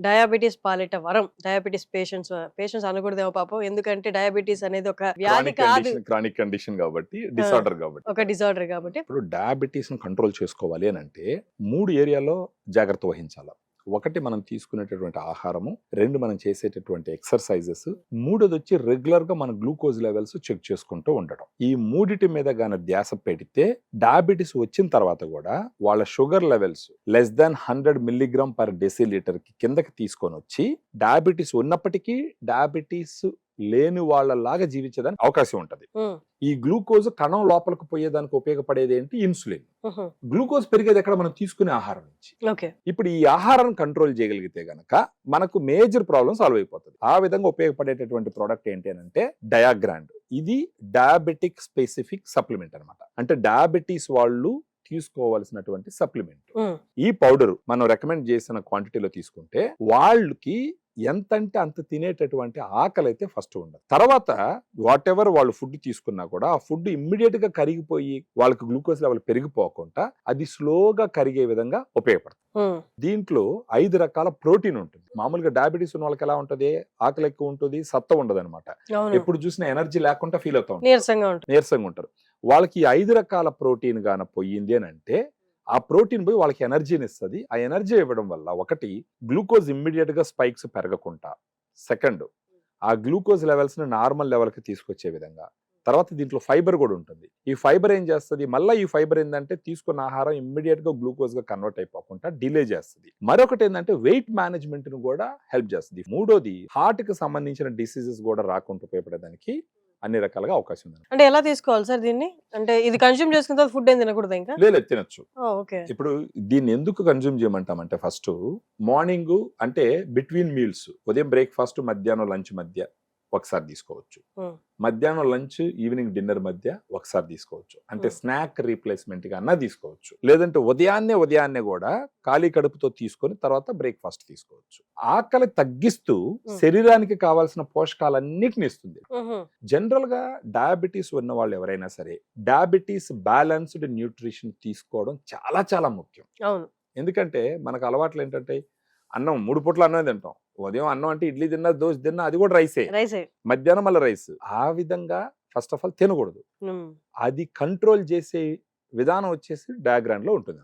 Diabetes పాలిట వరం. Diabetes patients అనకూడదేమో పాపం. ఎందుకంటే డయాబెటిస్ అనేది ఒక వ్యాధి కాదు. క్రానిక్ కండిషన్ కాబట్టి, ఆ! డిసార్డర్ కాబట్టి. ఒక డిజార్డర్ కాబట్టి. ఇప్పుడు డయాబెటీస్‌ని కంట్రోల్ చేసుకోవాలి అనంటే 3 ఏరియాలో జాగ్రత్త వహించాల. 1 మనం తీసుకునేటటువంటి ఆహారము, 2 మనం చేసేటటువంటి ఎక్సర్‌సైజెస్, మూడోదొచ్చి రెగ్యులర్‌గా మన గ్లూకోజ్ లెవెల్స్ చెక్ చేసుకుంటూ ఉండడం. ఈ మూడిటి మీద గాని ధ్యాస పెడితే డయాబెటిస్ వచ్చిన తర్వాత కూడా వాళ్ళ sugar levels less than 100 milligram per decilitre కి కిందకి తీసుకొని వచ్చి డయాబెటిస్ ఉన్నప్పటికీ డయాబెటిస్ లేని వాళ్ళలాగా జీవించడానికి అవకాశం ఉంటది. ఈ గ్లూకోజ్ కణం లోపలికి పోయేదానికి ఉపయోగపడేది ఏంటి? ఇన్సులిన్. గ్లూకోజ్ పెరిగేది ఎక్కడ? మనం తీసుకునే ఆహారం నుంచి. ఇప్పుడు ఈ ఆహారాన్ని కంట్రోల్ చేయగలిగితే గనక మనకు మేజర్ ప్రాబ్లమ్ సాల్వ్ అయిపోతుంది. ఆ విధంగా ఉపయోగపడేటటువంటి ప్రోడక్ట్ ఏంటి అంటే డయాగ్రాండ్. ఇది డయాబెటిక్ స్పెసిఫిక్ సప్లిమెంట్ అన్నమాట. అంటే డయాబెటీస్ వాళ్ళు తీసుకోవాల్సినటువంటి సప్లిమెంట్. ఈ పౌడర్ మనం రికమెండ్ చేసిన క్వాంటిటీలో తీసుకుంటే వాళ్ళకి ఎంతంటే అంత తినేటటువంటి ఆకలి అయితే ఫస్ట్ ఉండదు. తర్వాత వాట్ ఎవర్ వాళ్ళు ఫుడ్ తీసుకున్నా కూడా ఆ ఫుడ్ ఇమ్మీడియట్ గా కరిగిపోయి వాళ్ళకి గ్లూకోజ్ లెవెల్ పెరిగిపోకుండా అది స్లోగా కరిగే విధంగా ఉపయోగపడుతుంది. దీంట్లో 5 రకాల ప్రోటీన్ ఉంటుంది. మామూలుగా డయాబెటీస్ ఉన్న వాళ్ళకి ఎలా ఉంటది? ఆకలి ఎక్కువ ఉంటుంది, సత్తా ఉండదు అనమాట. ఎప్పుడు చూసినా ఎనర్జీ లేకుండా ఫీల్ అవుతా ఉంటారు, నీరసంగా ఉంటారు. వాళ్ళకి 5 రకాల ప్రోటీన్ గాన పోయింది అని అంటే ఆ ప్రోటీన్ పోయి వాళ్ళకి ఎనర్జీని ఇస్తుంది. ఆ ఎనర్జీ ఇవ్వడం వల్ల 1 గ్లూకోజ్ ఇమ్మీడియట్ గా స్పైక్స్ పెరగకుండా, 2 ఆ గ్లూకోజ్ లెవెల్స్ ని నార్మల్ లెవెల్ కి తీసుకొచ్చే విధంగా, తర్వాత దీంట్లో ఫైబర్ కూడా ఉంటుంది. ఈ ఫైబర్ ఏం చేస్తుంది? మళ్ళీ ఈ ఫైబర్ ఏంటంటే తీసుకున్న ఆహారం ఇమ్మీడియట్ గా గ్లూకోజ్ గా కన్వర్ట్ అయిపోకుండా డిలే చేస్తుంది. మరొకటి ఏంటంటే వెయిట్ మేనేజ్మెంట్ ను కూడా హెల్ప్ చేస్తుంది. మూడోది హార్ట్ కి సంబంధించిన డిసీజెస్ కూడా రాకుండా ఉపయోగపడేదానికి అన్ని రకాలుగా అవకాశం ఉంది. అంటే ఎలా తీసుకోవాలి సార్ దీన్ని? అంటే ఇది కన్స్యూమ్ చేసుకున్న తర్వాత ఫుడ్ ఏం తినకూడదు ఇంకా? లేదు, తినొచ్చు. ఇప్పుడు దీన్ని ఎందుకు కన్స్యూమ్ చేయమంటామంటే ఫస్ట్ మార్నింగ్ అంటే బిట్వీన్ మీల్స్, ఉదయం బ్రేక్ఫాస్ట్, మధ్యాహ్నం లంచ్ మధ్య ఒకసారి తీసుకోవచ్చు. మధ్యాహ్నం లంచ్, ఈవినింగ్ డిన్నర్ మధ్య ఒకసారి తీసుకోవచ్చు. అంటే స్నాక్ రీప్లేస్మెంట్ గా అన్నా తీసుకోవచ్చు. లేదంటే ఉదయాన్నే కూడా ఖాళీ కడుపుతో తీసుకొని తర్వాత బ్రేక్ఫాస్ట్ తీసుకోవచ్చు. ఆకలి తగ్గిస్తూ శరీరానికి కావాల్సిన పోషకాలన్నిటిని ఇస్తుంది. జనరల్ గా డయాబెటీస్ ఉన్న వాళ్ళు ఎవరైనా సరే డయాబెటీస్ బ్యాలెన్స్డ్ న్యూట్రిషన్ తీసుకోవడం చాలా చాలా ముఖ్యం. ఎందుకంటే మనకు అలవాట్లు ఏంటంటే అన్నం 3 పూట్ల అన్నం తింటాం. ఉదయం అన్నం అంటే ఇడ్లీ తిన్నా, దోశ తిన్నా, అది కూడా రైసే. మధ్యాహ్నం మళ్ళీ రైస్. ఆ విధంగా ఫస్ట్ ఆఫ్ ఆల్ తినకూడదు. అది కంట్రోల్ చేసే విధానం వచ్చేసి డయాగ్రామ్ లో ఉంటుంది.